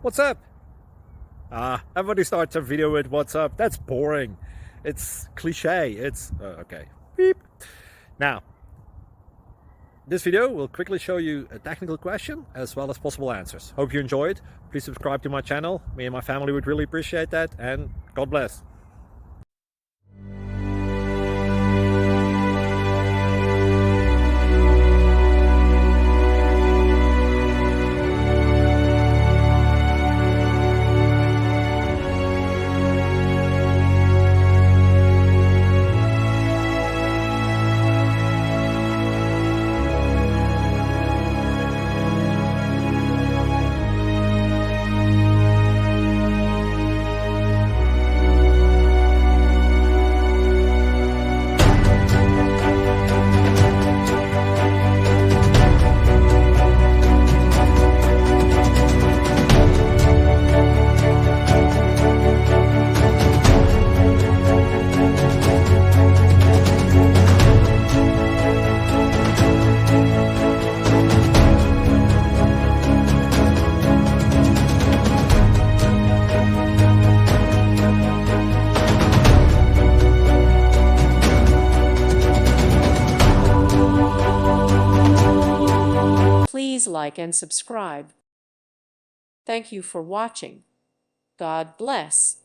What's up? Everybody starts a video with what's up. That's boring. It's cliche. It's okay. Beep. Now, this video will quickly show you a technical question as well as possible answers. Hope you enjoyed. Please subscribe to my channel. Me and my family would really appreciate that, and God bless. Please like and subscribe. Thank you for watching. God bless.